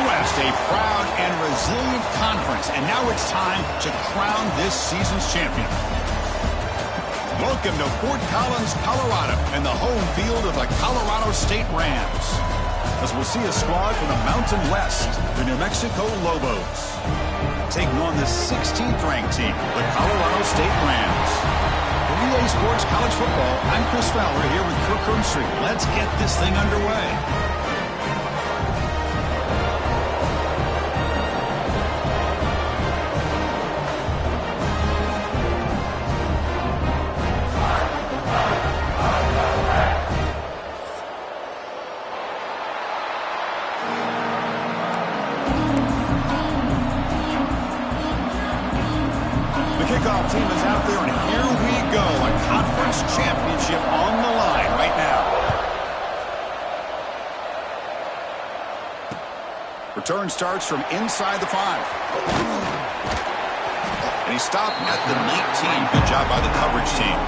West, a proud and resilient conference. And now it's time to crown this season's champion. Welcome to Fort Collins, Colorado, and the home field of the Colorado State Rams. As we'll see a squad from the Mountain West, the New Mexico Lobos, taking on the 16th ranked team, the Colorado State Rams. For EA Sports College Football, I'm Chris Fowler here with Kirk Herbstreit. Let's get this thing underway. Kickoff team is out there, and here we go. A conference championship on the line right now. Return starts from inside the 5. And he stopped at the 19. Good job by the coverage team.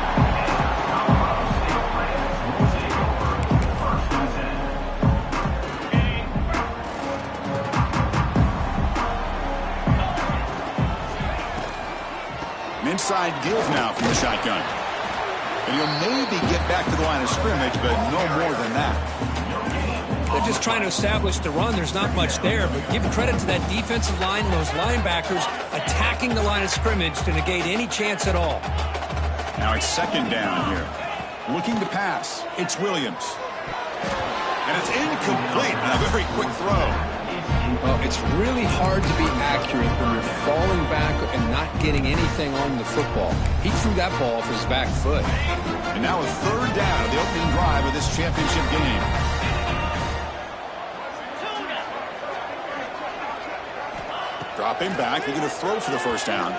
Inside deals now from the shotgun. And he'll maybe get back to the line of scrimmage, but no more than that. They're just trying to establish the run. There's not much there, but give credit to that defensive line and those linebackers attacking the line of scrimmage to negate any chance at all. Now it's second down here. Looking to pass. It's Williams. And it's incomplete. And a very quick throw. Well, it's really hard to be accurate when you're falling back and not getting anything on the football. He threw that ball off his back foot. And now a third down of the opening drive of this championship game. Dropping back, looking to throw for the first down.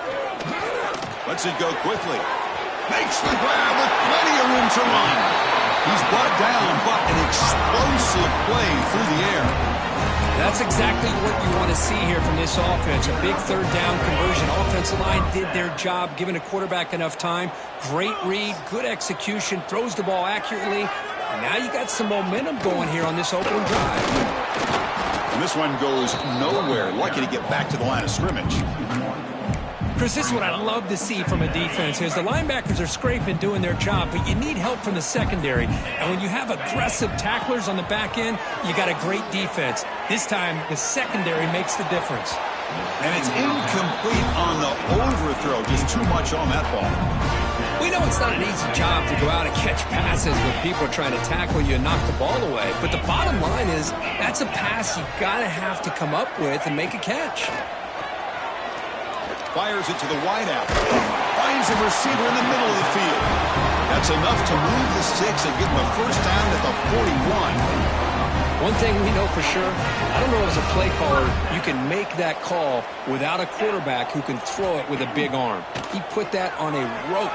Lets it go quickly. Makes the grab with plenty of room to run. He's brought down, but an explosive play through the air. That's exactly what you want to see here from this offense. A big third down conversion. Offensive line did their job, giving a quarterback enough time. Great read, good execution, throws the ball accurately. And now you got some momentum going here on this opening drive. And this one goes nowhere. Lucky to get back to the line of scrimmage. Chris, this is what I love to see from a defense is the linebackers are scraping, doing their job, but you need help from the secondary. And when you have aggressive tacklers on the back end, you got a great defense. This time, the secondary makes the difference. And it's incomplete on the overthrow. Just too much on that ball. We know it's not an easy job to go out and catch passes when people are trying to tackle you and knock the ball away. But the bottom line is that's a pass you got to have to come up with and make a catch. Fires it to the wideout. Finds a receiver in the middle of the field. That's enough to move the sticks and get him a first down at the 41. One thing we know for sure, I don't know as a play caller, you can make that call without a quarterback who can throw it with a big arm. He put that on a rope.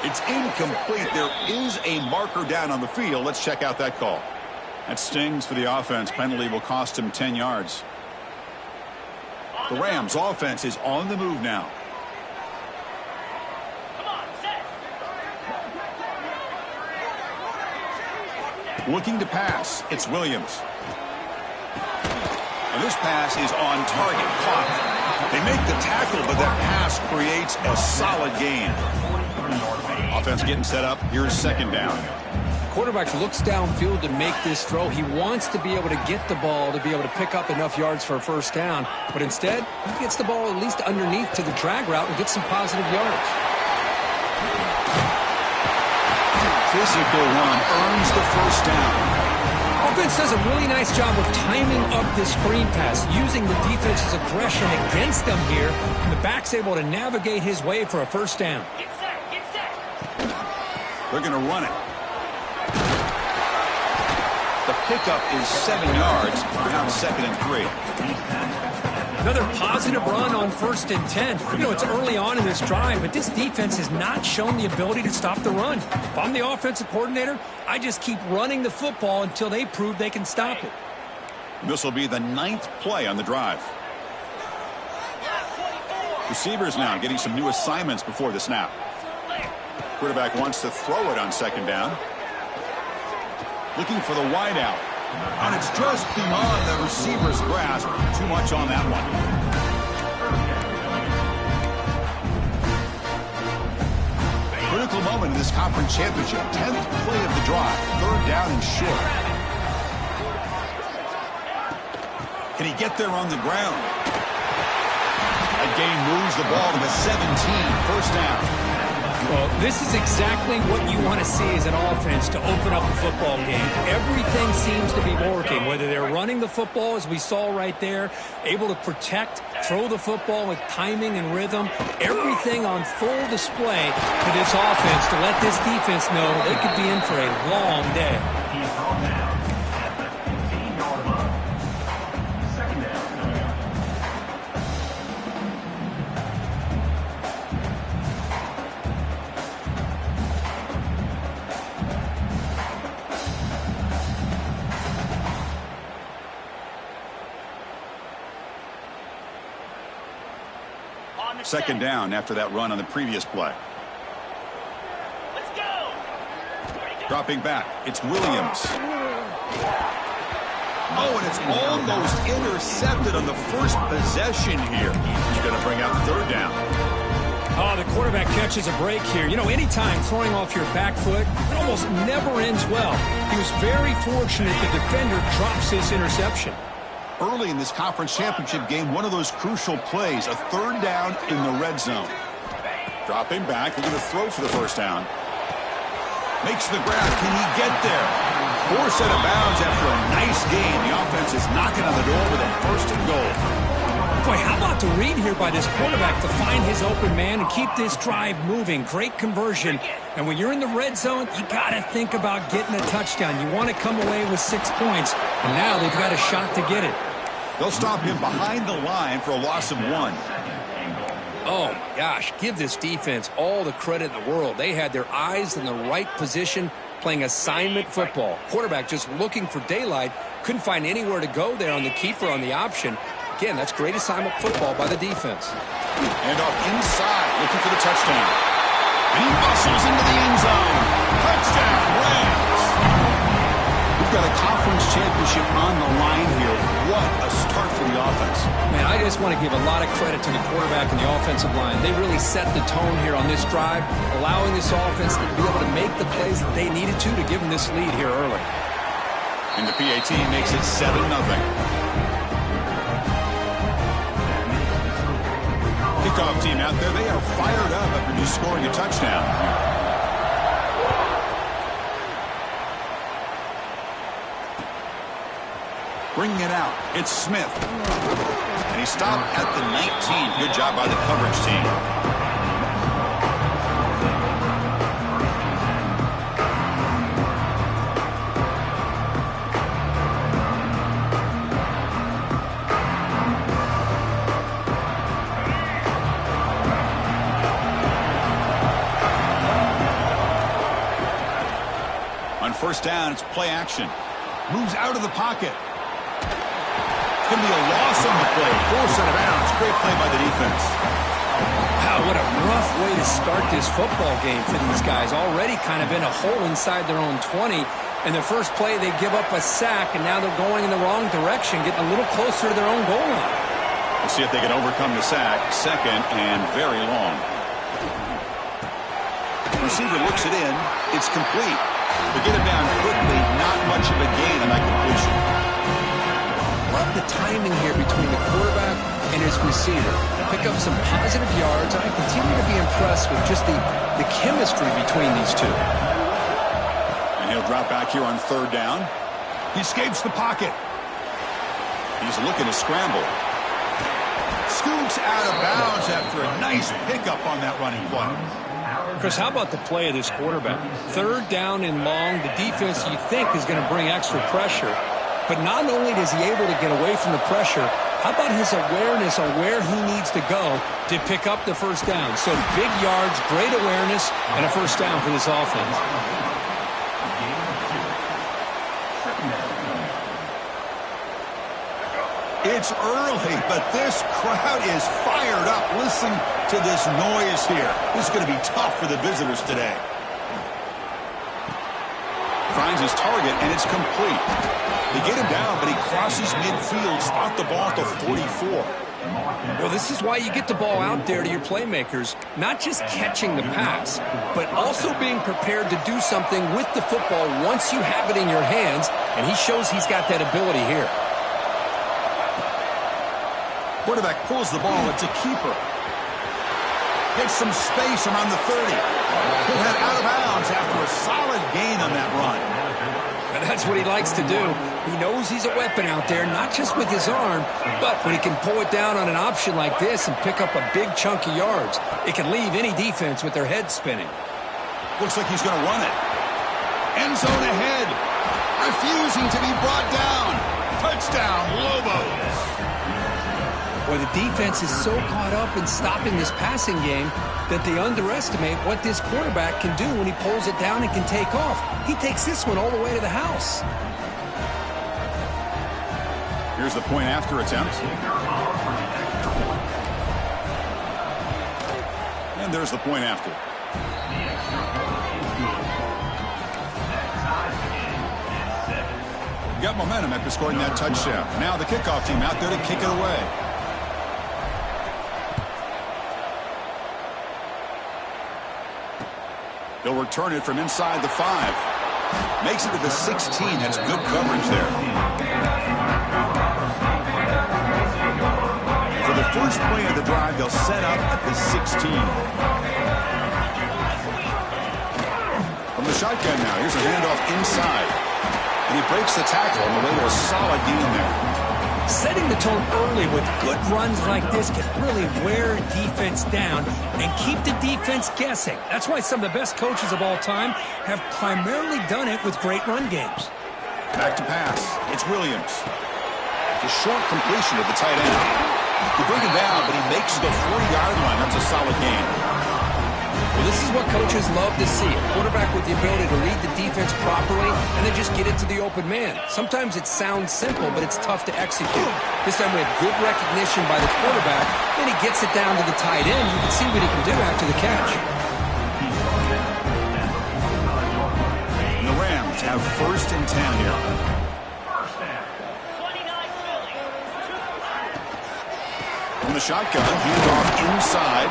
It's incomplete. There is a marker down on the field. Let's check out that call. That stings for the offense. Penalty will cost him 10 yards. The Rams' offense is on the move now. Looking to pass. It's Williams. And this pass is on target. Caught. They make the tackle, but that pass creates a solid gain. Offense getting set up. Here's second down. Quarterback looks downfield to make this throw. He wants to be able to get the ball to be able to pick up enough yards for a first down. But instead, he gets the ball at least underneath to the drag route and gets some positive yards. Physical run earns the first down. Offense does a really nice job of timing up this screen pass, using the defense's aggression against them here. And the back's able to navigate his way for a first down. They're going to run it. The pickup is 7 yards. Now second and 3. Another positive run on 1st and 10. You know, it's early on in this drive, but this defense has not shown the ability to stop the run. If I'm the offensive coordinator, I just keep running the football until they prove they can stop it. This will be the 9th play on the drive. Receivers now getting some new assignments before the snap. Quarterback wants to throw it on second down. Looking for the wideout. And it's just beyond the receiver's grasp. Too much on that one. Critical moment in this conference championship. 10th play of the drive. Third down and short. Can he get there on the ground? That gain moves the ball to the 17. First down. Well, this is exactly what you want to see as an offense to open up a football game. Everything seems to be working, whether they're running the football, as we saw right there, able to protect, throw the football with timing and rhythm. Everything on full display for this offense to let this defense know they could be in for a long day. Second down after that run on the previous play. Let's go. Dropping back, it's Williams. Oh, and it's almost intercepted on the first possession here. He's going to bring out third down. Oh, the quarterback catches a break here. You know, anytime throwing off your back foot, it almost never ends well. He was very fortunate the defender drops this interception. Early in this conference championship game, one of those crucial plays, a third down in the red zone. Dropping back, looking to throw for the first down. Makes the grab. Can he get there? Forced out of bounds after a nice gain. The offense is knocking on the door with a first and goal. Boy, how about the read here by this quarterback to find his open man and keep this drive moving. Great conversion. And when you're in the red zone, you got to think about getting a touchdown. You want to come away with 6 points. And now they've got a shot to get it. They'll stop him behind the line for a loss of 1. Oh, my gosh. Give this defense all the credit in the world. They had their eyes in the right position playing assignment football. Quarterback just looking for daylight. Couldn't find anywhere to go there on the keeper on the option. Again, that's great assignment football by the defense. And off inside, looking for the touchdown. And he muscles into the end zone. Touchdown, Rams! We've got a conference championship on the line here. What a start for the offense. Man, I just want to give a lot of credit to the quarterback and the offensive line. They really set the tone here on this drive, allowing this offense to be able to make the plays that they needed to give them this lead here early. And the PAT makes it 7-0. Kickoff team out there, they are fired up after just scoring a touchdown. Bringing it out, it's Smith. And he stopped at the 19. Good job by the coverage team. First down, it's play action. Moves out of the pocket. It's going to be a loss on the play. Forced out of bounds. Great play by the defense. Wow, what a rough way to start this football game for these guys. Already kind of in a hole inside their own 20. And the first play, they give up a sack, and now they're going in the wrong direction, getting a little closer to their own goal line. We'll see if they can overcome the sack. Second and very long. Receiver looks it in. It's complete. But get him down quickly, not much of a gain on that completion. Love the timing here between the quarterback and his receiver. Pick up some positive yards, and I continue to be impressed with just the chemistry between these two. And he'll drop back here on third down. He escapes the pocket. He's looking to scramble. Scoots out of bounds after a nice pickup on that running play. Chris, how about the play of this quarterback? Third down and long. The defense, you think, is going to bring extra pressure. But not only is he able to get away from the pressure, how about his awareness on where he needs to go to pick up the first down? So big yards, great awareness, and a first down for this offense. It's early, but this crowd is fired up. Listen to this noise here. This is going to be tough for the visitors today. finds his target, and it's complete. They get him down, but he crosses midfield, spot the ball at the 44. Well, this is why you get the ball out there to your playmakers, not just catching the pass, but also being prepared to do something with the football once you have it in your hands, and he shows he's got that ability here. Quarterback pulls the ball. It's a keeper. Gets some space around the 30. He'll head out of bounds after a solid gain on that run. And that's what he likes to do. He knows he's a weapon out there, not just with his arm, but when he can pull it down on an option like this and pick up a big chunk of yards, it can leave any defense with their head spinning. Looks like he's going to run it. End zone ahead. Refusing to be brought down. Touchdown, Lobos. Well, the defense is so caught up in stopping this passing game that they underestimate what this quarterback can do when he pulls it down and can take off. He takes this one all the way to the house. Here's the point after attempt. And there's the point after. Got momentum after scoring that touchdown. Now the kickoff team out there to kick it away. He'll return it from inside the 5. Makes it to the 16. That's good coverage there. For the first play of the drive, they'll set up at the 16. From the shotgun now, here's a handoff inside. And he breaks the tackle on the way to a solid gain there. Setting the tone early with good runs like this can really wear a defense down and keep the defense guessing. That's why some of the best coaches of all time have primarily done it with great run games. Back to pass. It's Williams. It's a short completion of the tight end. You bring him down, but he makes the 40-yard line. That's a solid gain. Well, this is what coaches love to see. A quarterback with the ability to read the defense properly and then just get it to the open man. Sometimes it sounds simple, but it's tough to execute. This time we have good recognition by the quarterback. Then he gets it down to the tight end. You can see what he can do after the catch. And the Rams have 1st and 10 here. From the shotgun, handoff inside.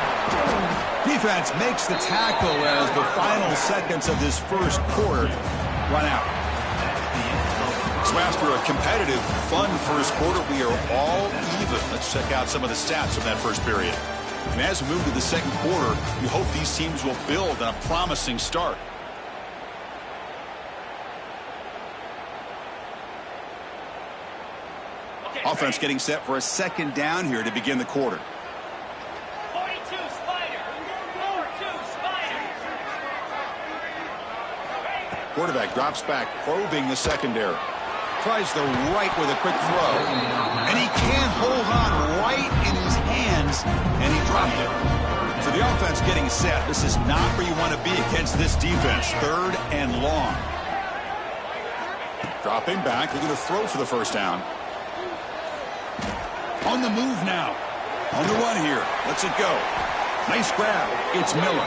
Defense makes the tackle as the final seconds of this first quarter run out. So after a competitive, fun first quarter, we are all even. Let's check out some of the stats from that first period. And as we move to the second quarter, we hope these teams will build on a promising start. Offense getting set for a 2nd down here to begin the quarter. 42 Spider. 4-2 Spider. Quarterback drops back, probing the secondary. Tries the right with a quick throw. And he can't hold on right in his hands, and he dropped it. So the offense getting set. This is not where you want to be against this defense. 3rd and long. Dropping back, looking to throw for the first down. On the move now. On the run here. Lets it go. Nice grab. It's Miller.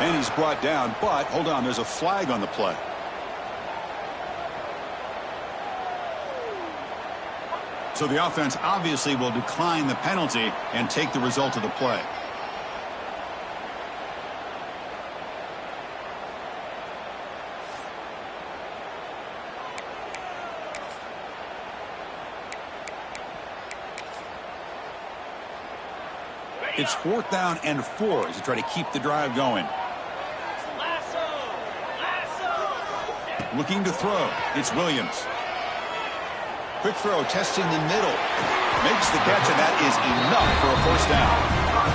And he's brought down, but hold on, there's a flag on the play. So the offense obviously will decline the penalty and take the result of the play. It's 4th down and 4 as you try to keep the drive going. Looking to throw. It's Williams. Quick throw, testing the middle. Makes the catch, and that is enough for a first down.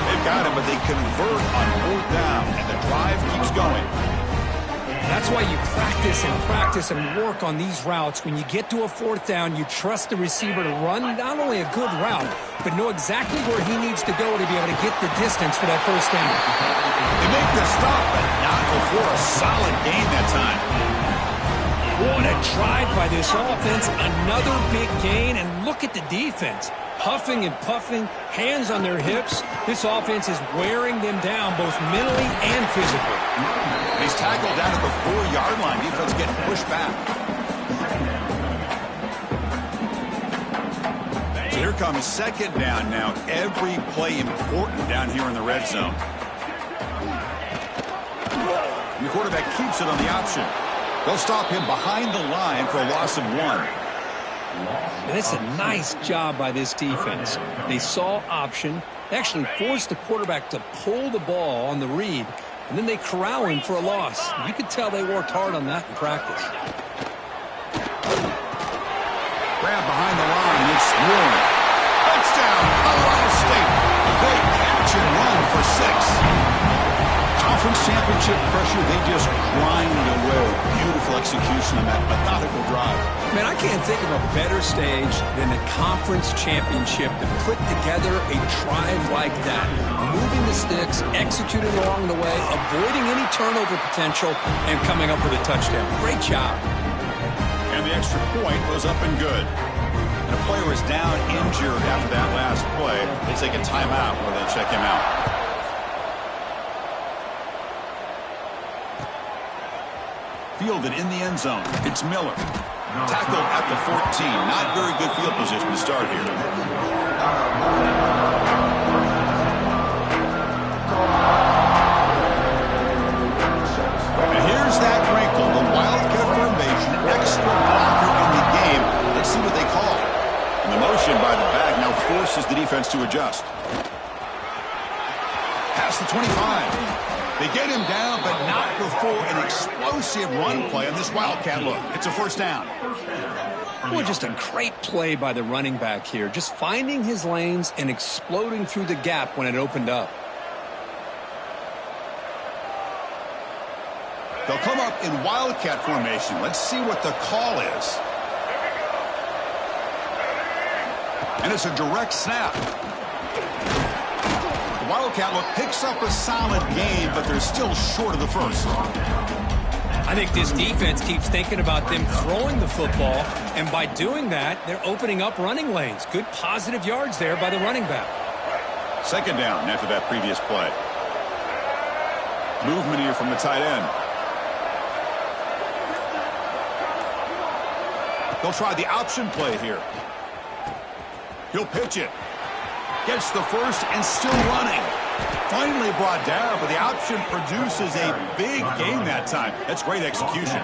They've got him, but they convert on 4th down, and the drive keeps going. That's why you practice and work on these routes. When you get to a 4th down, you trust the receiver to run not only a good route, but know exactly where he needs to go to be able to get the distance for that first down. They make the stop, but not before a solid gain that time. What a drive by this offense. Another big gain, and look at the defense. Huffing and puffing, hands on their hips. This offense is wearing them down both mentally and physically. He's tackled down at the 4-yard line. Defense getting pushed back. So here comes second down now. Every play important down here in the red zone. And the quarterback keeps it on the option. They'll stop him behind the line for a loss of 1. And it's a nice job by this defense. They saw option. They actually forced the quarterback to pull the ball on the read, and then they corral him for a loss. You could tell they worked hard on that in practice. Grab behind the line. It's Warren. Touchdown, Colorado State. Great catch and run for 6. Conference championship pressure, they just grind away. Beautiful execution on that methodical drive. Man, I can't think of a better stage than the conference championship to put together a drive like that. Moving the sticks, executing along the way, avoiding any turnover potential, and coming up with a touchdown. Great job. And the extra point was up and good. And a player is down injured after that last play. They take a timeout where they check him out. Fielded in the end zone. It's Miller. Tackled at the 14. Not very good field position to start here. And here's that wrinkle. The Wildcat formation. Extra blocker in the game. Let's see what they call. And the motion by the back now forces the defense to adjust. Past the 25. They get him down, but not before an explosive run play on this Wildcat look. It's a first down. Well, just a great play by the running back here. Just finding his lanes and exploding through the gap when it opened up. They'll come up in Wildcat formation. Let's see what the call is. And it's a direct snap. Wildcat look picks up a solid game, but they're still short of the first. I think this defense keeps thinking about them throwing the football, and by doing that, they're opening up running lanes. Good positive yards there by the running back. Second down after that previous play. Movement here from the tight end. They'll try the option play here. He'll pitch it. Gets the first and still running. Finally brought down, but the option produces a big gain that time. That's great execution.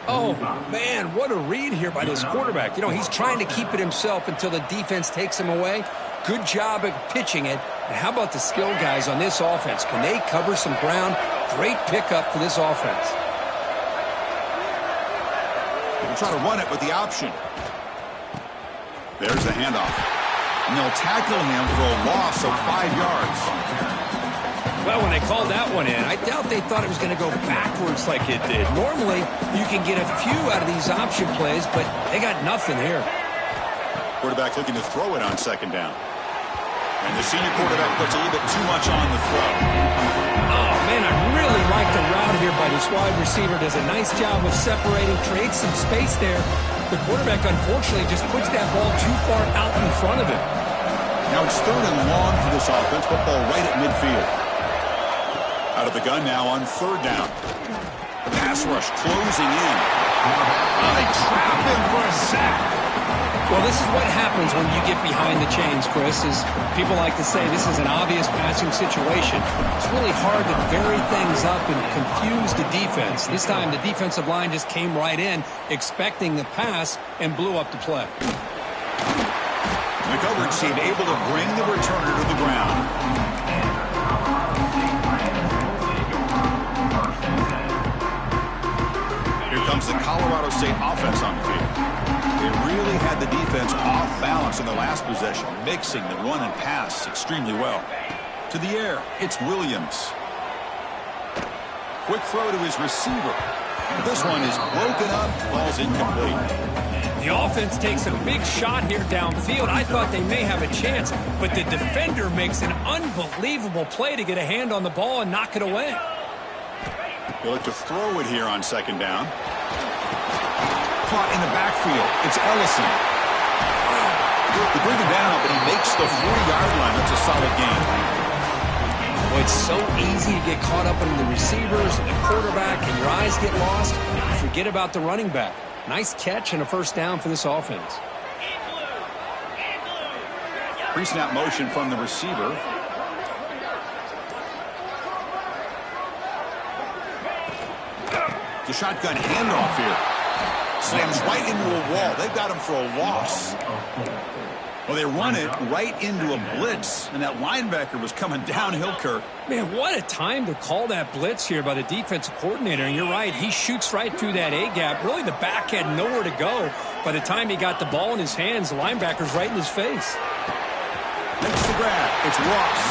Oh, man, what a read here by this quarterback. You know, he's trying to keep it himself until the defense takes him away. Good job at pitching it. And how about the skill guys on this offense? Can they cover some ground? Great pickup for this offense. We'll try to run it with the option. There's the handoff. And they'll tackle him for a loss of 5 yards. Well, when they called that one in, I doubt they thought it was going to go backwards like it did. Normally, you can get a few out of these option plays, but they got nothing here. Quarterback looking to throw it on second down. And the senior quarterback puts a little bit too much on the throw. Oh, man, I really like the route here by this wide receiver. Does a nice job of separating, creates some space there. The quarterback, unfortunately, just puts that ball too far out in front of him. Now it's third and long for this offense. Football right at midfield. Out of the gun now on third down. The pass rush closing in. Oh, they trap him for a sack. Well, this is what happens when you get behind the chains, Chris. Is people like to say this is an obvious passing situation. It's really hard to vary things up and confuse the defense. This time the defensive line just came right in, expecting the pass, and blew up the play. The coverage team able to bring the returner to the ground. Here comes the Colorado State offense on the field. They really had the defense off balance in the last possession, mixing the run and pass extremely well. To the air, it's Williams. Quick throw to his receiver. This one is broken up, falls incomplete. The offense takes a big shot here downfield. I thought they may have a chance, but the defender makes an unbelievable play to get a hand on the ball and knock it away. They look to throw it here on second down. Caught in the backfield. It's Ellison. They bring him down, but he makes the 40-yard line. That's a solid gain. Well, it's so easy to get caught up in the receivers and the quarterback, and your eyes get lost. You forget about the running back. Nice catch and a first down for this offense. Pre-snap motion from the receiver. The shotgun handoff here. Slams right into a wall. They've got him for a loss. Well, they run it right into a blitz, and that linebacker was coming downhill, Kirk. Man, what a time to call that blitz here by the defensive coordinator. And you're right, he shoots right through that A-gap. Really, the back had nowhere to go. By the time he got the ball in his hands, the linebacker's right in his face. Makes the grab. It's Ross.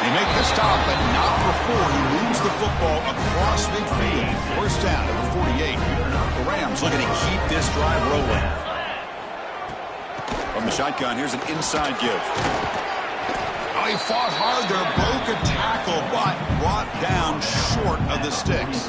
They make the stop, but not before he moves the football across midfield. First down at the 48. The Rams looking to keep this drive rolling. From the shotgun, here's an inside give. Oh, he fought hard there, broke a tackle, but brought down short of the sticks.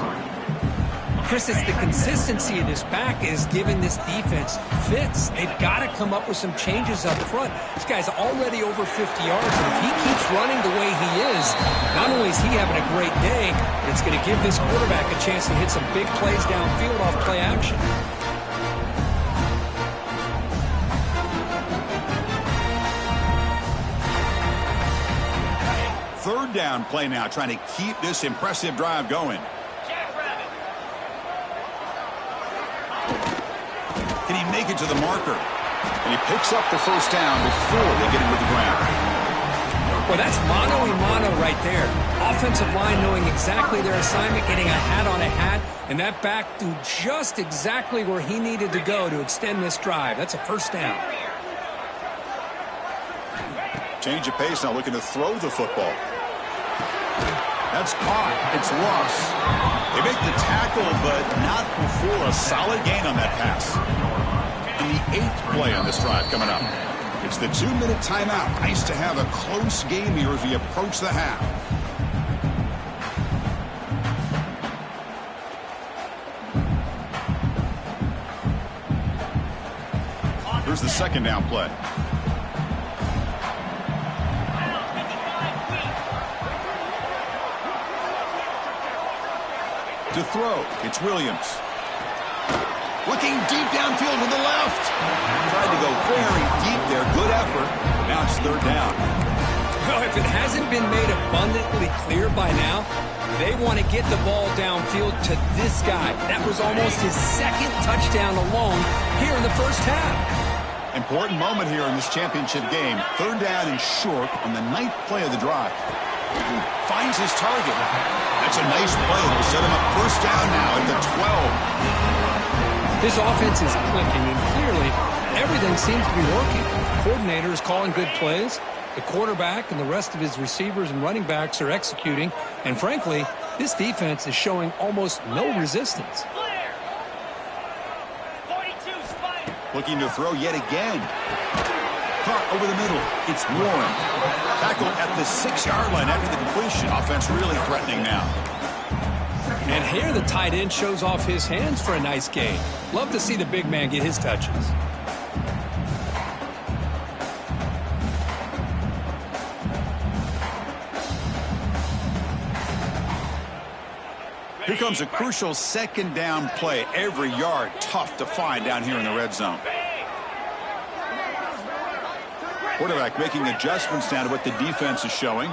Chris, it's the consistency of this back is giving this defense fits. They've got to come up with some changes up front. This guy's already over 50 yards, and if he keeps running the way he is, not only is he having a great day, but it's going to give this quarterback a chance to hit some big plays downfield off play action. Third down play now, trying to keep this impressive drive going. Can he make it to the marker? And he picks up the first down before they get him to the ground. Well, that's mano-a-mano right there. Offensive line knowing exactly their assignment, getting a hat on a hat, and that back threw just exactly where he needed to go to extend this drive. That's a first down. Change of pace now, looking to throw the football. That's caught. It's Ross. They make the tackle, but not before a solid gain on that pass. And the 8th play on this drive coming up. It's the 2-minute timeout. Nice to have a close game here as we approach the half. Here's the second down play. To throw, it's Williams. Looking deep downfield to the left. Tried to go very deep there. Good effort. Now it's third down. Well, if it hasn't been made abundantly clear by now, they want to get the ball downfield to this guy. That was almost his second touchdown alone here in the first half. Important moment here in this championship game. Third down and short on the 9th play of the drive. Finds his target. That's a nice play. It'll set him up first down now at the 12. This offense is clicking, and clearly everything seems to be working. The coordinator is calling good plays. The quarterback and the rest of his receivers and running backs are executing. And frankly, this defense is showing almost no resistance. Looking to throw yet again. Caught over the middle. It's Warren. Tackled at the 6-yard line after the completion. Offense really threatening now. And here the tight end shows off his hands for a nice gain. Love to see the big man get his touches. Here comes a crucial second down play. Every yard tough to find down here in the red zone. Quarterback making adjustments now to what the defense is showing.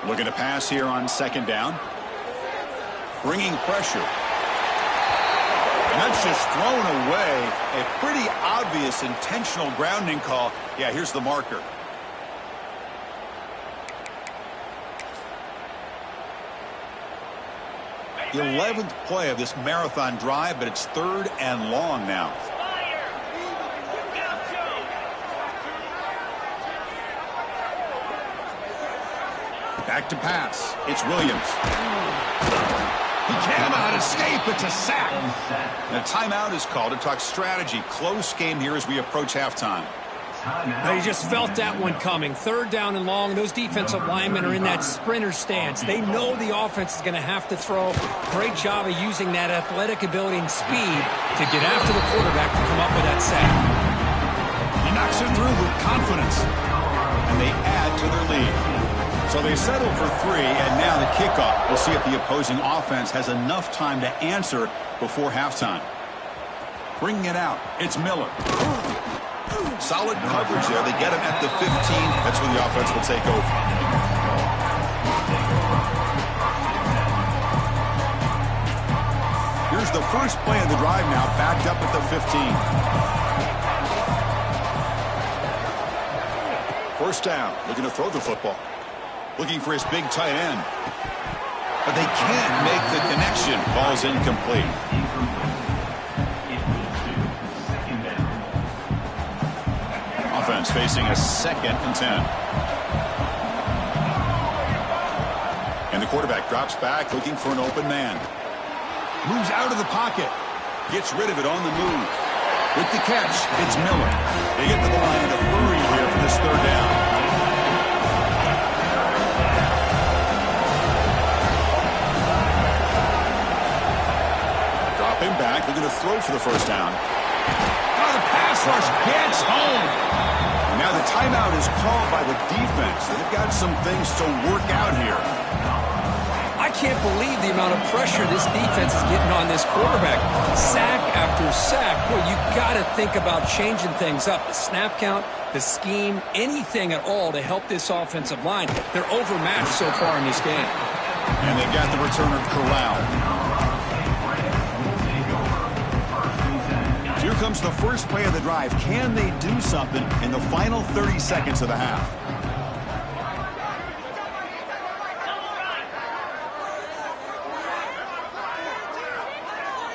Looking to pass here on second down. Bringing pressure. And that's just thrown away. A pretty obvious intentional grounding call. Yeah, here's the marker. The 11th play of this marathon drive, but it's third and long now. Back to pass. It's Williams. He cannot escape. It's a sack. And a timeout is called to talk strategy. Close game here as we approach halftime. They just felt that one coming. Third down and long. Those defensive linemen are in that sprinter stance. They know the offense is going to have to throw. Great job of using that athletic ability and speed to get after the quarterback to come up with that sack. He knocks it through with confidence, and they add to their lead. So they settle for 3, and now the kickoff. We'll see if the opposing offense has enough time to answer before halftime. Bringing it out, it's Miller. Solid coverage there. They get him at the 15. That's where the offense will take over. Here's the first play of the drive now, backed up at the 15. First down, looking to throw the football. Looking for his big tight end. But they can't make the connection. Ball's incomplete. Offense facing a 2nd and 10. And the quarterback drops back looking for an open man. Moves out of the pocket. Gets rid of it on the move. With the catch, it's Miller. They get to the line in a hurry here for this 3rd down. Dropping back, looking to throw for the 1st down. Oh, the pass rush gets home. Now the timeout is called by the defense. They've got some things to work out here. I can't believe the amount of pressure this defense is getting on this quarterback. Sack after sack. Boy, you got to think about changing things up. The snap count, the scheme, anything at all to help this offensive line. They're overmatched so far in this game. And they've got the returner corralled. Here comes the first play of the drive. Can they do something in the final 30 seconds of the half?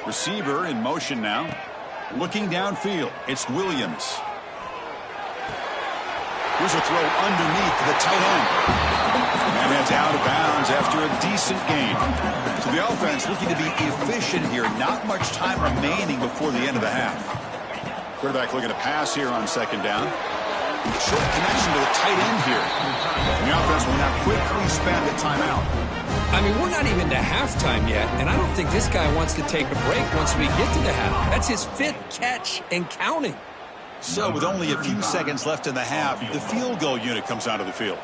Receiver in motion now. Looking downfield. It's Williams. Here's a throw underneath to the tight end. And that's out of bounds after a decent gain. So the offense looking to be efficient here. Not much time remaining before the end of the half. Quarterback looking to pass here on 2nd down. Short connection to the tight end here. And the offense will now quickly spend the timeout. I mean, we're not even to halftime yet, and I don't think this guy wants to take a break once we get to the half. That's his 5th catch and counting. So with only a few seconds left in the half, the field goal unit comes onto the field.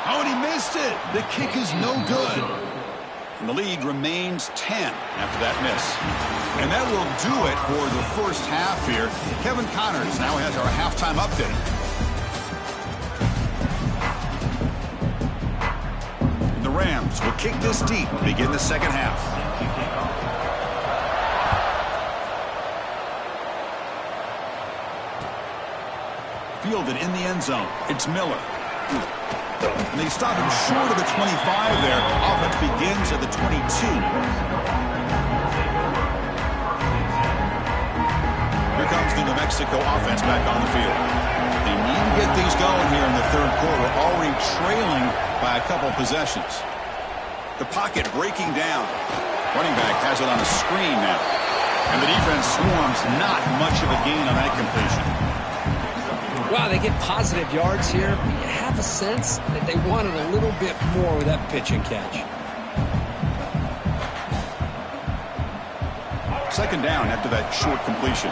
Oh, and he missed it. The kick is no good. And the lead remains 10 after that miss. And that will do it for the first half here. Kevin Connors now has our halftime update. The Rams will kick this deep to begin the 2nd half. Fielded in the end zone. It's Miller. And they stop him short of the 25 there. Offense begins at the 22. Here comes the New Mexico offense back on the field. They need to get things going here in the 3rd quarter, already trailing by a couple possessions. The pocket breaking down. Running back has it on a screen now. And the defense swarms, not much of a gain on that completion. Wow, they get positive yards here. You have a sense that they wanted a little bit more with that pitch and catch. 2nd down after that short completion.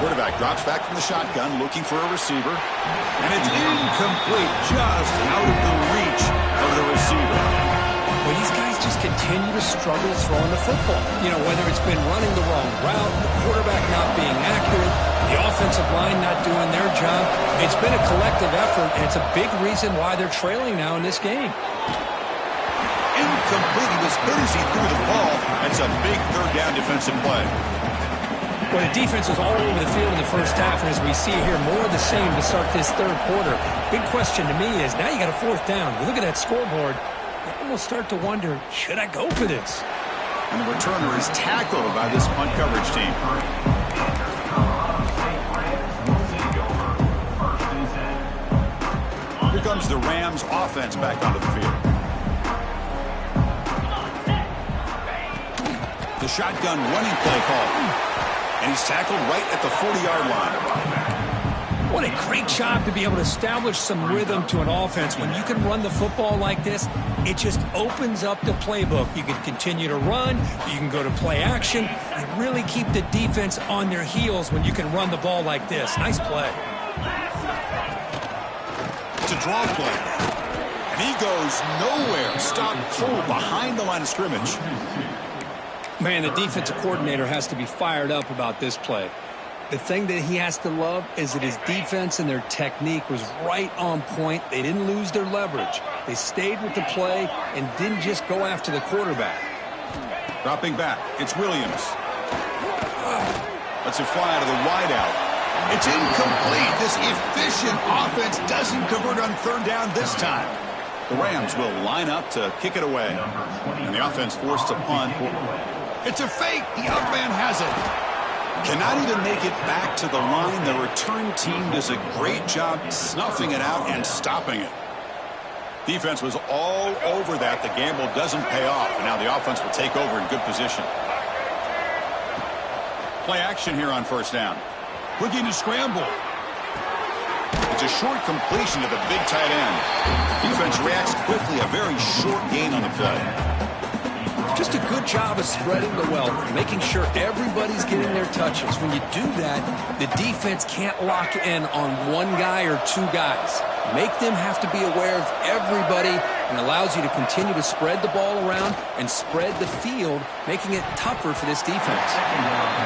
Quarterback drops back from the shotgun, looking for a receiver. And it's incomplete, just out of the reach of the receiver. Well, these guys just continue to struggle throwing the football. You know, whether it's been running the wrong route, the quarterback not being accurate, the offensive line not doing their job. It's been a collective effort, and it's a big reason why they're trailing now in this game. Incomplete. He was hit as he threw the ball. That's a big 3rd down defensive play. Well, the defense was all over the field in the first half, and as we see here, more of the same to start this 3rd quarter. Big question to me is, now you got a 4th down. You look at that scoreboard, you almost start to wonder, should I go for this? And the returner is tackled by this punt coverage team. Here comes the Rams offense back onto the field. The shotgun running play call. And he's tackled right at the 40-yard line. What a great job to be able to establish some rhythm to an offense. When you can run the football like this, it just opens up the playbook. You can continue to run, you can go to play action, and really keep the defense on their heels when you can run the ball like this. Nice play. It's a draw play. And he goes nowhere. Stop cold behind the line of scrimmage. Man, the defensive coordinator has to be fired up about this play. The thing that he has to love is that his defense and their technique was right on point. They didn't lose their leverage. They stayed with the play and didn't just go after the quarterback. Dropping back, it's Williams. Lets it fly out of the wideout. It's incomplete. This efficient offense doesn't convert on third down this time. The Rams will line up to kick it away. And the offense forced to punt. It's a fake. The up man has it. Cannot even make it back to the line. The return team does a great job snuffing it out and stopping it. Defense was all over that. The gamble doesn't pay off. And now the offense will take over in good position. Play action here on first down. Looking to scramble. It's a short completion to the big tight end. Defense reacts quickly. A very short gain on the play. Just a good job of spreading the wealth, making sure everybody's getting their touches. When you do that, the defense can't lock in on one guy or two guys. Make them have to be aware of everybody, and allows you to continue to spread the ball around and spread the field, making it tougher for this defense.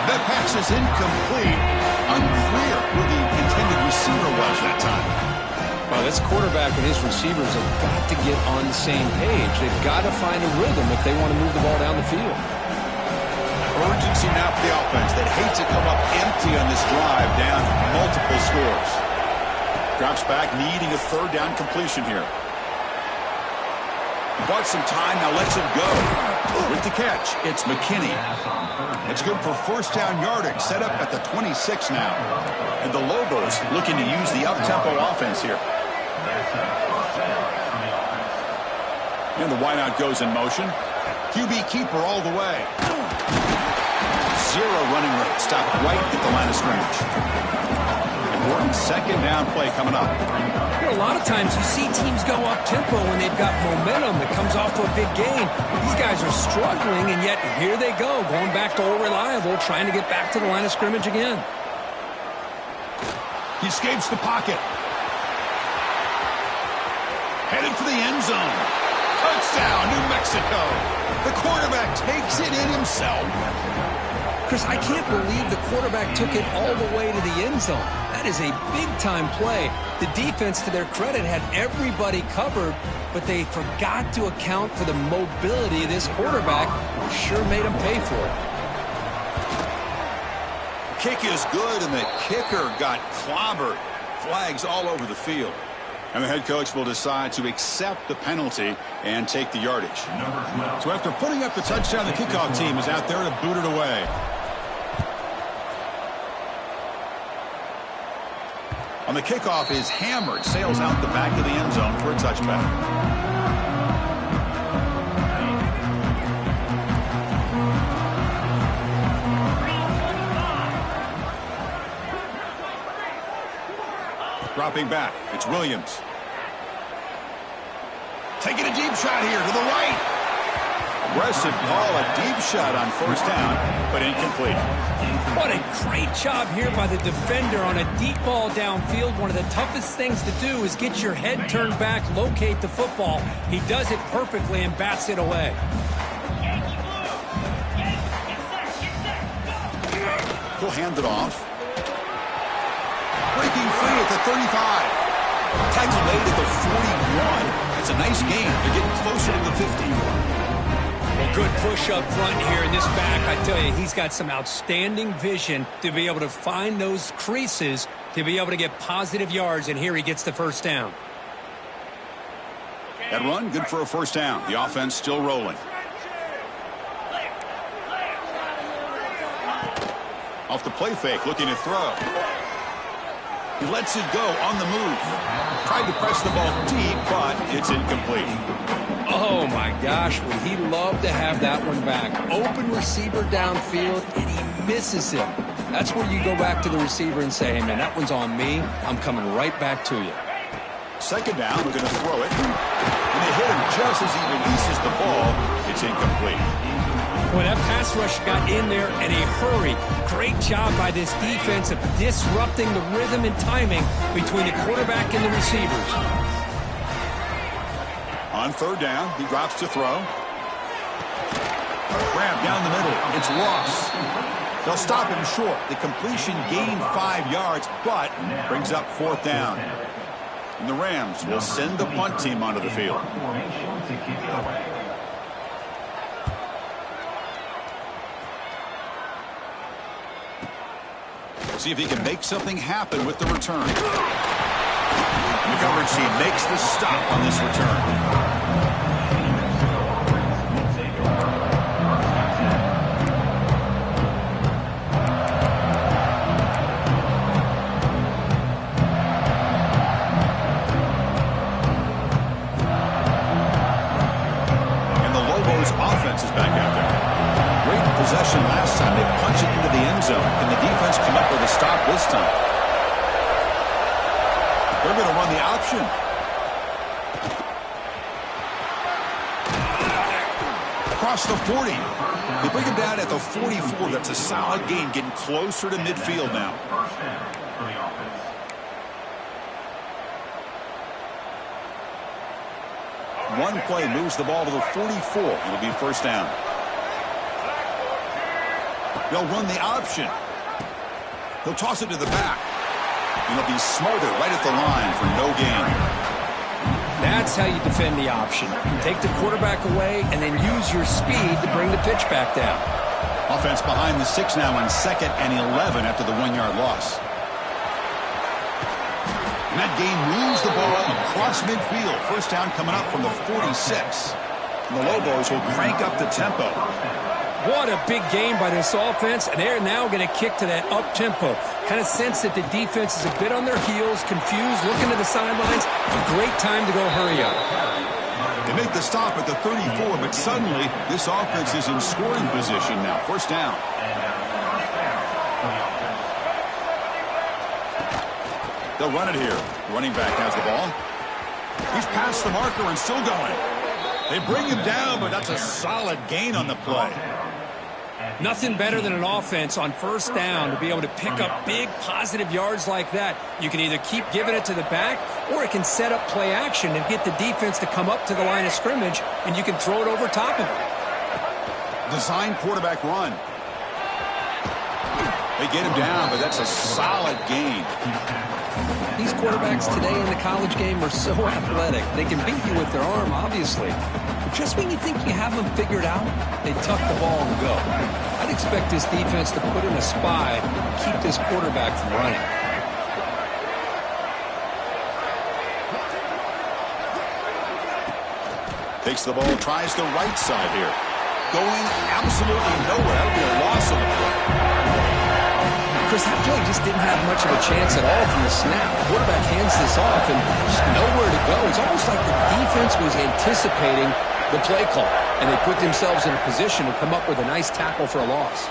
That pass is incomplete. Unclear who the intended receiver was that time. Well, this quarterback and his receivers have got to get on the same page. They've got to find a rhythm if they want to move the ball down the field. Urgency now for the offense that hates to come up empty on this drive, down multiple scores. Drops back, needing a third down completion here. Bought some time, now lets it go. With the catch, it's McKinney. It's good for first down yardage, set up at the 26 now. And the Lobos looking to use the up-tempo offense here. And the wideout goes in motion. QB keeper all the way. Zero running rate. Stopped right at the line of scrimmage. Important second down play coming up. You know, a lot of times you see teams go up-tempo when they've got momentum that comes off to a big gain. These guys are struggling, and yet here they go, going back to old reliable, trying to get back to the line of scrimmage again. He escapes the pocket. Headed for the end zone. Touchdown, New Mexico. The quarterback takes it in himself. Chris, I can't believe the quarterback took it all the way to the end zone. That is a big-time play. The defense, to their credit, had everybody covered, but they forgot to account for the mobility of this quarterback, who sure made him pay for it. Kick is good, and the kicker got clobbered. Flags all over the field. And the head coach will decide to accept the penalty and take the yardage. So after putting up the touchdown, the kickoff team is out there to boot it away. On the kickoff is hammered, sails out the back of the end zone for a touchback. Dropping back, it's Williams. Taking a deep shot here to the right. Aggressive call, a deep shot on first down, but incomplete. What a great job here by the defender on a deep ball downfield. One of the toughest things to do is get your head turned back, locate the football. He does it perfectly and bats it away. He'll hand it off. Breaking free at the 35. Tackle made at the 41. It's a nice gain. They're getting closer to the 50. Well, good push up front here in this back. I tell you, he's got some outstanding vision to be able to find those creases, to be able to get positive yards, and here he gets the first down. That run, good for a first down. The offense still rolling. Off the play fake, looking to throw. He lets it go on the move. Tried to press the ball deep, but it's incomplete. Oh, Oh, my gosh, would he love to have that one back. Open receiver downfield, and he misses him. That's where you go back to the receiver and say, hey, man, that one's on me. I'm coming right back to you. Second down, we're going to throw it. And they hit him just as he releases the ball. It's incomplete. Boy, that pass rush got in there in a hurry. Great job by this defense of disrupting the rhythm and timing between the quarterback and the receivers. On third down, he drops to throw. Grab down the middle. It's lost. They'll stop him short. The completion gained 5 yards, but brings up fourth down. And the Rams will send the punt team onto the field. See if he can make something happen with the return. The coverage team makes the stop on this return. Offense is back out there. Great possession last time. They punch it into the end zone. Can the defense come up with a stop this time? They're going to run the option. Across the 40. They bring him down at the 44. That's a solid gain, getting closer to midfield now. One play moves the ball to the 44. It'll be first down. They'll run the option. They'll toss it to the back. And it'll be smothered right at the line for no gain. That's how you defend the option. Take the quarterback away and then use your speed to bring the pitch back down. Offense behind the 6 now on 2nd and 11 after the 1-yard loss. And that gain moves the ball across midfield. First down coming up from the 46. And the Lobos will crank up the tempo. What a big game by this offense, and they're now going to kick to that up-tempo. Kind of sense that the defense is a bit on their heels, confused, looking to the sidelines. A great time to go hurry up. They make the stop at the 34, but suddenly this offense is in scoring position now. First down. They'll run it here. Running back has the ball. He's past the marker and still going. They bring him down, but that's a solid gain on the play. Nothing better than an offense on first down to be able to pick up big positive yards like that. You can either keep giving it to the back, or it can set up play action and get the defense to come up to the line of scrimmage, and you can throw it over top of it. Design quarterback run. They get him down, but that's a solid gain. These quarterbacks today in the college game are so athletic. They can beat you with their arm, obviously. But just when you think you have them figured out, they tuck the ball and go. I'd expect this defense to put in a spy and keep this quarterback from running. Takes the ball, tries the right side here. Going absolutely nowhere. That would be a loss of the play. Chris, that play just didn't have much of a chance at all from the snap. The quarterback hands this off and just nowhere to go. It's almost like the defense was anticipating the play call, and they put themselves in a position to come up with a nice tackle for a loss.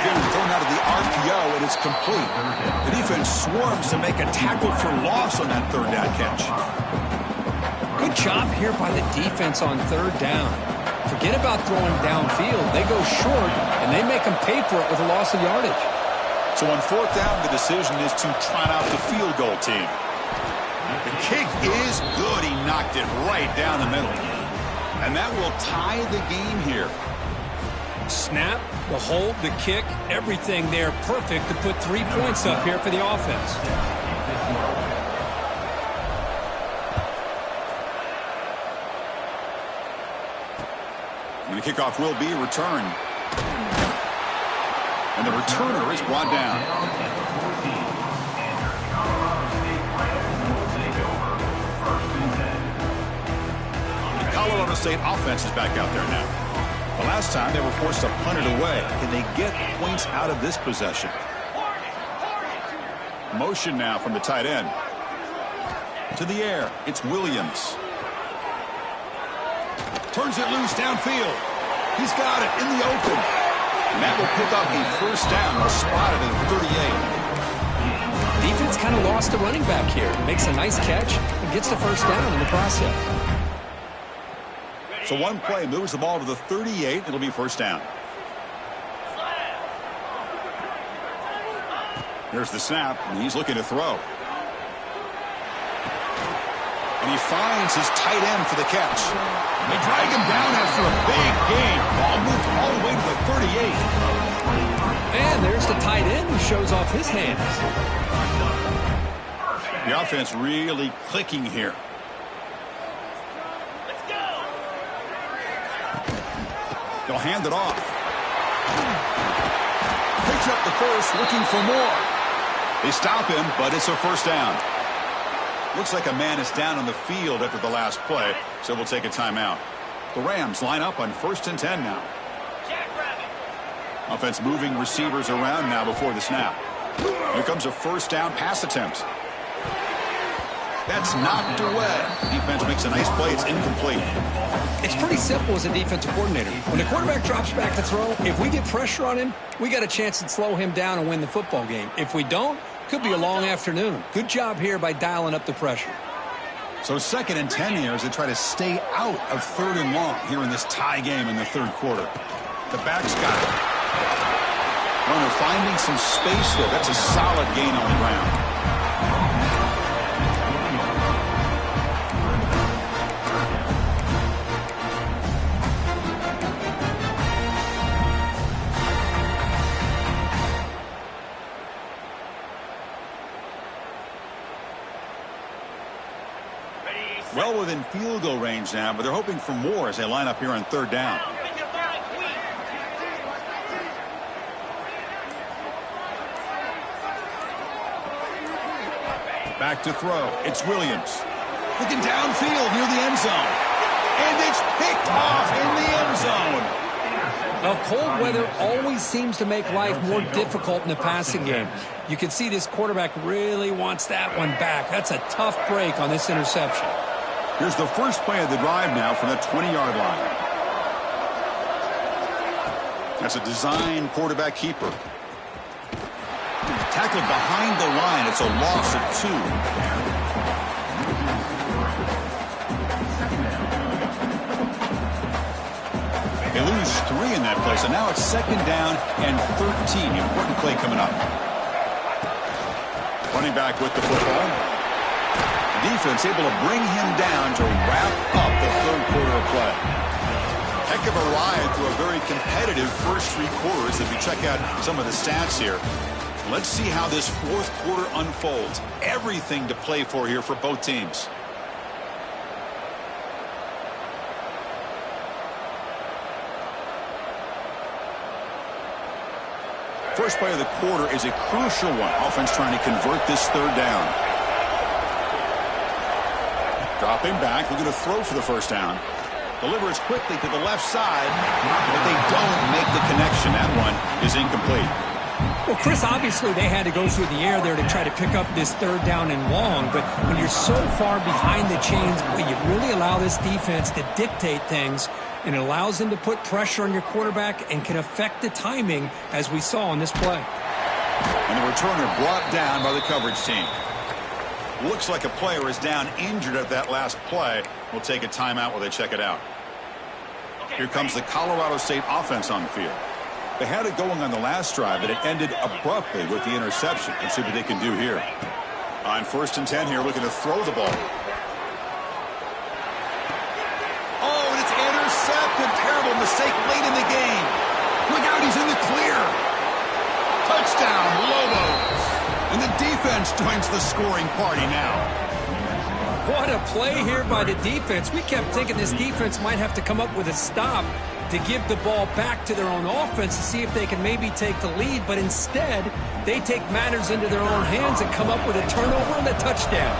Getting thrown out of the RPO, and it's complete. The defense swarms to make a tackle for loss on that third down catch. Good job here by the defense on third down. Forget about throwing downfield. They go short, and they make them pay for it with a loss of yardage. So on fourth down, the decision is to trot out the field goal team. The kick is good. He knocked it right down the middle. And that will tie the game here. Snap, the hold, the kick, everything there perfect to put 3 points up here for the offense. And the kickoff will be returned. And the returner is brought down. The Colorado State offense is back out there now. The last time they were forced to punt it away. Can they get points out of this possession? Motion now from the tight end. To the air, it's Williams. Turns it loose downfield. He's got it in the open. And that will pick up a first down. They'll spot it at 38. Defense kind of lost a running back here. Makes a nice catch and gets the first down in the process. So one play moves the ball to the 38. It'll be first down. Here's the snap, and he's looking to throw. And he finds his tight end for the catch. They drag him down after a big gain. Ball moved all the way to the 38. And there's the tight end who shows off his hands. The offense really clicking here. Let's go. They'll hand it off. Picks up the first, looking for more. They stop him, but it's a first down. Looks like a man is down on the field after the last play, so we'll take a timeout. The Rams line up on 1st and 10 now. Jackrabbit. Offense moving receivers around now before the snap. Here comes a first down pass attempt. That's knocked away. Defense makes a nice play. It's incomplete. It's pretty simple as a defensive coordinator. When the quarterback drops back to throw, if we get pressure on him, we got a chance to slow him down and win the football game. If we don't, could be a long afternoon. Good job here by dialing up the pressure. So 2nd and 10 here as they try to stay out of 3rd and long here in this tie game in the 3rd quarter. The back's got it. Runner finding some space there. That's a solid gain on the ground. Well within field goal range now, but they're hoping for more as they line up here on 3rd down. Back to throw. It's Williams. Looking downfield near the end zone. And it's picked off in the end zone. Well, cold weather always seems to make life more difficult in the passing game. You can see this quarterback really wants that one back. That's a tough break on this interception. Here's the first play of the drive now from the 20-yard line. That's a design quarterback keeper. Tackled behind the line. It's a loss of 2. They lose 3 in that play, so now it's 2nd down and 13. Important play coming up. Running back with the football. Defense able to bring him down to wrap up the 3rd quarter of play. Heck of a ride through a very competitive first 3 quarters as we check out some of the stats here. Let's see how this 4th quarter unfolds. Everything to play for here for both teams. First play of the quarter is a crucial one. Offense trying to convert this 3rd down. Dropping back, looking to throw for the first down. Delivers quickly to the left side, but they don't make the connection. That one is incomplete. Well, Chris, obviously they had to go through the air there to try to pick up this 3rd down and long, but when you're so far behind the chains, you really allow this defense to dictate things, and it allows them to put pressure on your quarterback and can affect the timing, as we saw on this play. And the returner brought down by the coverage team. Looks like a player is down injured at that last play. We'll take a timeout while they check it out. Here comes the Colorado State offense on the field. They had it going on the last drive, but it ended abruptly with the interception. Let's see what they can do here. On 1st and 10 here, looking to throw the ball. Oh, and it's intercepted. Terrible mistake late in the game. Look out, he's in the clear. Touchdown, Lobos. And the defense joins the scoring party now. What a play here by the defense. We kept thinking this defense might have to come up with a stop to give the ball back to their own offense to see if they can maybe take the lead, but instead they take matters into their own hands and come up with a turnover and a touchdown.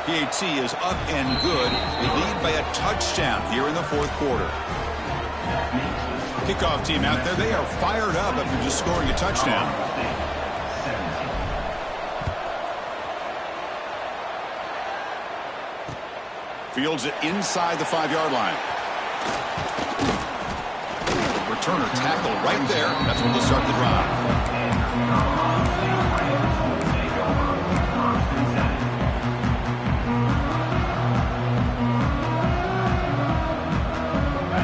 PAT is up and good. They lead by a touchdown here in the 4th quarter. Kickoff team out there, they are fired up after just scoring a touchdown. Fields it inside the 5-yard line. Returner tackle right there. That's when they'll start the drive.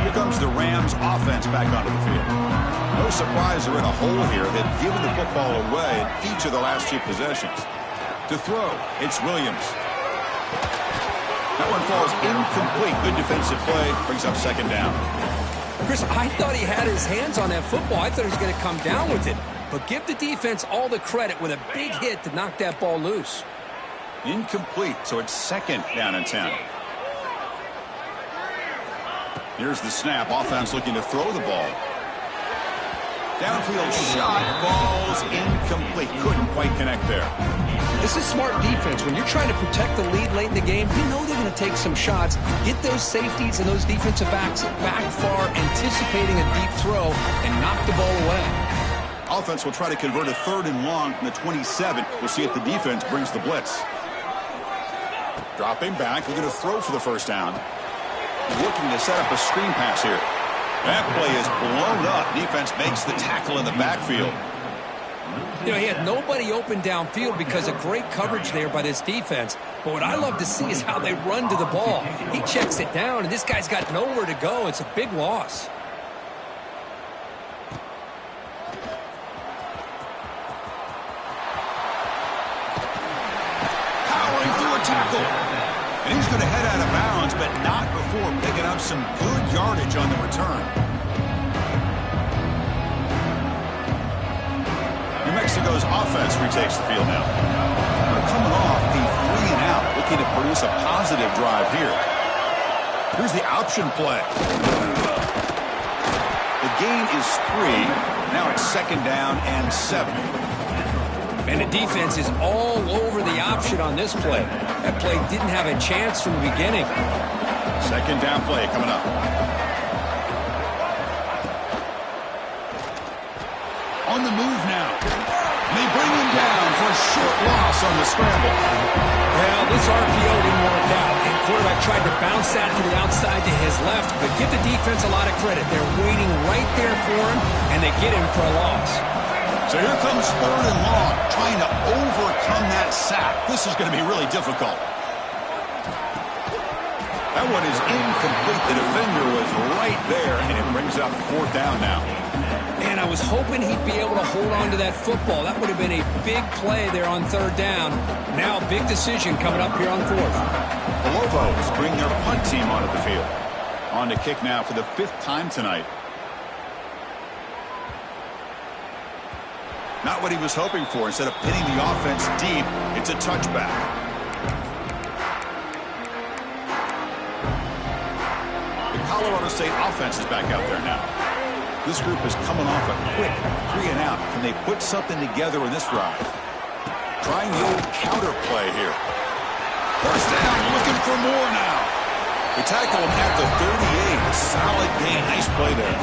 Here comes the Rams offense back onto the field. No surprise they're in a hole here. They've given the football away in each of the last 2 possessions. To throw, it's Williams. That one falls incomplete. Good defensive play. Brings up 2nd down. Chris, I thought he had his hands on that football. I thought he was going to come down with it. But give the defense all the credit with a big hit to knock that ball loose. Incomplete, so it's 2nd down and 10. Here's the snap. Offense looking to throw the ball. Downfield shot falls incomplete. Couldn't quite connect there. This is smart defense. When you're trying to protect the lead late in the game, you know they're going to take some shots. Get those safeties and those defensive backs back far, anticipating a deep throw, and knock the ball away. Offense will try to convert a 3rd and long from the 27. We'll see if the defense brings the blitz. Dropping back, looking to throw for the 1st down. Looking to set up a screen pass here. That play is blown up. Defense makes the tackle in the backfield. You know, he had nobody open downfield because of great coverage there by this defense. But what I love to see is how they run to the ball. He checks it down, and this guy's got nowhere to go. It's a big loss. Powering through a tackle. And he's going to head out of bounds, but not before picking up some good yardage on the return. New Mexico's offense retakes the field now. They're coming off a 3-and-out, looking to produce a positive drive here. Here's the option play. The gain is 3. Now it's 2nd down and 7. And the defense is all over the option on this play. That play didn't have a chance from the beginning. 2nd down play coming up. On the move now. They bring him down for a short loss on the scramble. Well, this RPO didn't work out. And quarterback tried to bounce that to the outside to his left, but give the defense a lot of credit. They're waiting right there for him, and they get him for a loss. So here comes 3rd and long, trying to overcome that sack. This is going to be really difficult. That one is incomplete. The defender was right there, and it brings up 4th down now. And I was hoping he'd be able to hold on to that football. That would have been a big play there on 3rd down. Now a big decision coming up here on 4th. The Lobos bring their punt team onto the field. On to kick now for the 5th time tonight. Not what he was hoping for. Instead of pinning the offense deep, it's a touchback. The Colorado State offense is back out there now. This group is coming off a quick 3-and-out. Can they put something together in this drive? Trying the old counter play here. 1st down, looking for more now. They tackle him at the 38. Solid gain. Nice play there.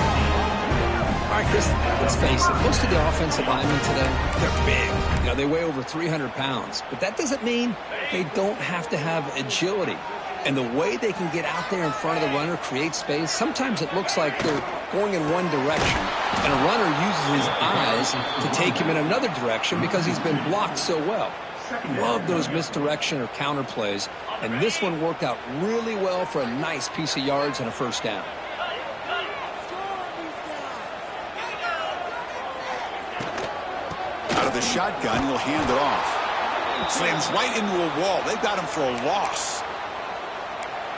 All right, Chris, let's face it. Most of the offensive linemen today, they're big. You know, they weigh over 300 pounds. But that doesn't mean they don't have to have agility. And the way they can get out there in front of the runner, create space, sometimes it looks like they're going in one direction. And a runner uses his eyes to take him in another direction because he's been blocked so well. Love those misdirection or counter plays. And this one worked out really well for a nice piece of yards and a 1st down. Out of the shotgun, he'll hand it off. Slams right into a wall. They've got him for a loss.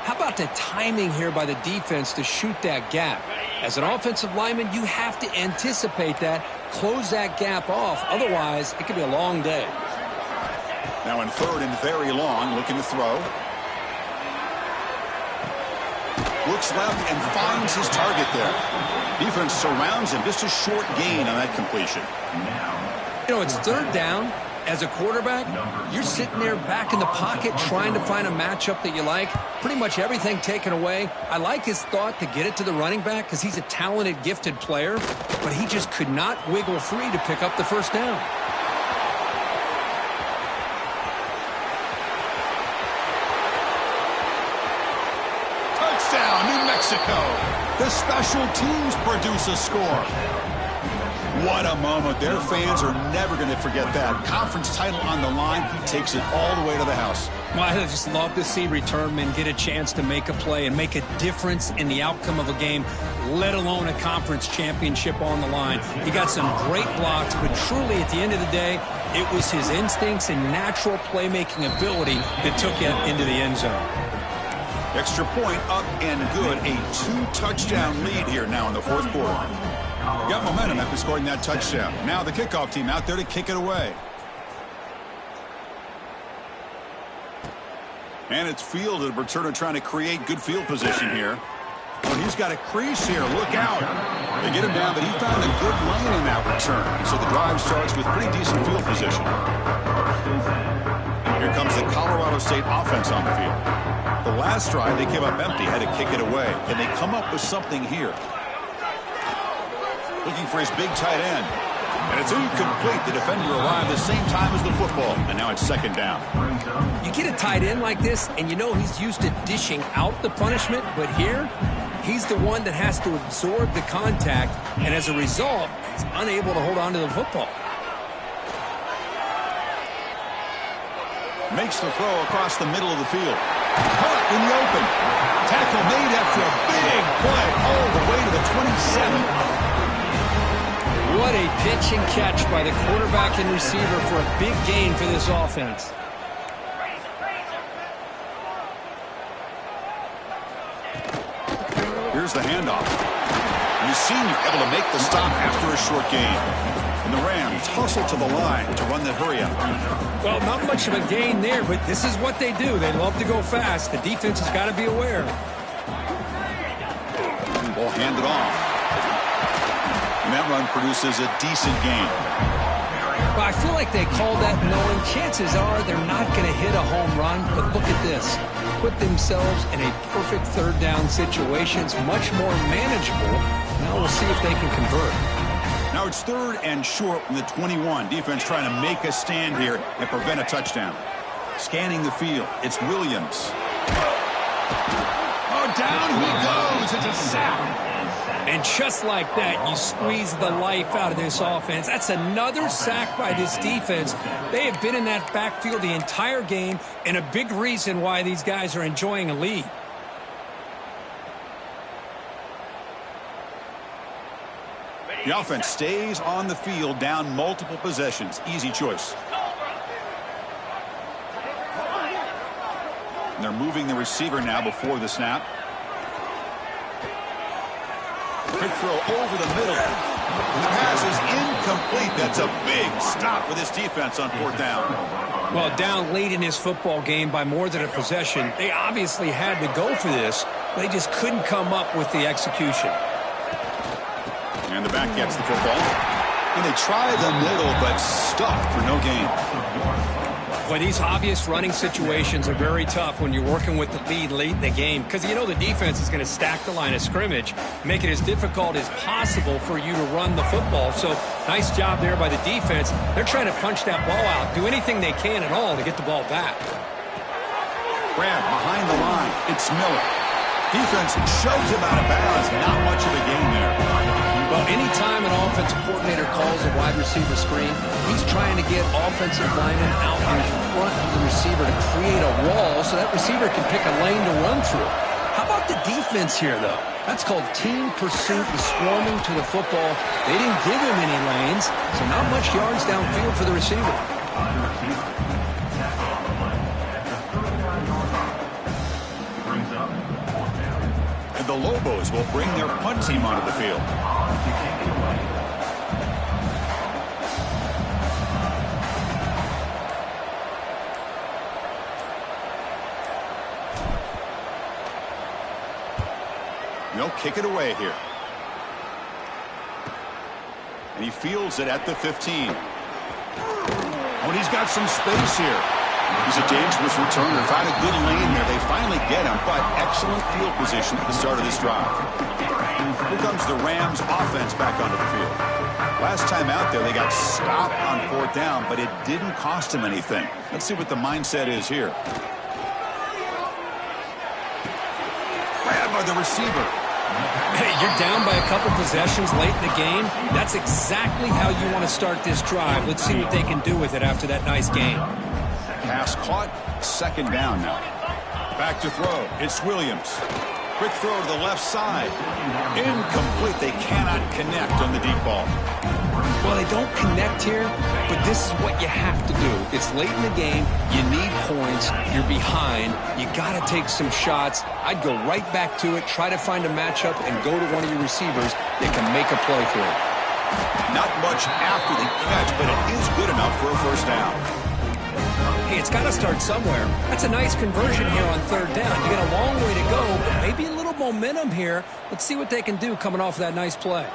How about the timing here by the defense to shoot that gap? As an offensive lineman, you have to anticipate that, close that gap off. Otherwise, it could be a long day. Now in 3rd and very long, looking to throw. Looks left and finds his target there. Defense surrounds him. Just a short gain on that completion. You know, it's 3rd down. As a quarterback, you're sitting there back in the pocket trying to find a matchup that you like. Pretty much everything taken away. I like his thought to get it to the running back because he's a talented, gifted player, but he just could not wiggle free to pick up the 1st down. Mexico. The special teams produce a score. What a moment. Their fans are never going to forget that. Conference title on the line. He takes it all the way to the house. Well, I just love to see return men get a chance to make a play and make a difference in the outcome of a game, let alone a conference championship on the line. He got some great blocks, but truly at the end of the day, it was his instincts and natural playmaking ability that took him into the end zone. Extra point up and good. A 2-touchdown lead here now in the fourth quarter. Got momentum after scoring that touchdown. Now the kickoff team out there to kick it away. And it's fielded. Returner trying to create good field position here. Well, he's got a crease here. Look out. They get him down, but he found a good lane in that return. So the drive starts with pretty decent field position. Here comes the Colorado State offense on the field. The last drive, they came up empty, had to kick it away. And they come up with something here. Looking for his big tight end. And it's incomplete. The defender arrived the same time as the football. And now it's second down. You get a tight end like this, and you know he's used to dishing out the punishment. But here, he's the one that has to absorb the contact. And as a result, he's unable to hold on to the football. Makes the throw across the middle of the field. Caught in the open. Tackle made after a big play all the way to the 27. What a pitch and catch by the quarterback and receiver for a big gain for this offense. Here's the handoff. And the senior able to make the stop after a short gain. And the Rams hustle to the line to run the hurry up. Well, not much of a gain there, but this is what they do. They love to go fast. The defense has got to be aware. Ball handed off. And that run produces a decent gain. Well, I feel like they called that knowing chances are they're not going to hit a home run. But look at this. Put themselves in a perfect third down situation. It's much more manageable. Now we'll see if they can convert. Now it's third and short from the 21. Defense trying to make a stand here and prevent a touchdown. Scanning the field. It's Williams. Oh, down he goes. It's a sack. And just like that, you squeeze the life out of this offense. That's another sack by this defense. They have been in that backfield the entire game, and a big reason why these guys are enjoying a lead. The offense stays on the field, down multiple possessions. Easy choice. And they're moving the receiver now before the snap. Quick throw over the middle. And the pass is incomplete. That's a big stop with this defense on fourth down. Well, down late in this football game by more than a possession, they obviously had to go for this. They just couldn't come up with the execution. And the back gets the football. And they try the middle, but stuffed for no gain. Well, these obvious running situations are very tough when you're working with the lead late in the game because you know the defense is going to stack the line of scrimmage, make it as difficult as possible for you to run the football. So nice job there by the defense. They're trying to punch that ball out, do anything they can at all to get the ball back. Grab behind the line. It's Miller. Defense shoves him out of bounds. Not much of a gain there. Well, anytime an offensive coordinator calls a wide receiver screen, he's trying to get offensive linemen out in front of the receiver to create a wall so that receiver can pick a lane to run through. How about the defense here, though? That's called team pursuit and swarming to the football. They didn't give him any lanes, so not much yards downfield for the receiver. The Lobos will bring their punt team onto the field. They'll kick it away here. And he fields it at the 15. Oh, and he's got some space here. He's a dangerous returner. Found a good lane there. They finally get him, but excellent field position at the start of this drive. Here comes the Rams offense back onto the field. Last time out there, they got stopped on fourth down, but it didn't cost them anything. Let's see what the mindset is here. Grab by the receiver. Hey, you're down by a couple possessions late in the game. That's exactly how you want to start this drive. Let's see what they can do with it after that nice game. Pass caught, second down now. Back to throw, it's Williams. Quick throw to the left side. Incomplete, they cannot connect on the deep ball. Well, they don't connect here, but this is what you have to do. It's late in the game. You need points. You're behind. You got to take some shots. I'd go right back to it, try to find a matchup, and go to one of your receivers that can make a play for you. Not much after the catch, but it is good enough for a first down. Hey, it's got to start somewhere. That's a nice conversion here on third down. You got a long way to go, but maybe a little momentum here. Let's see what they can do coming off that nice play.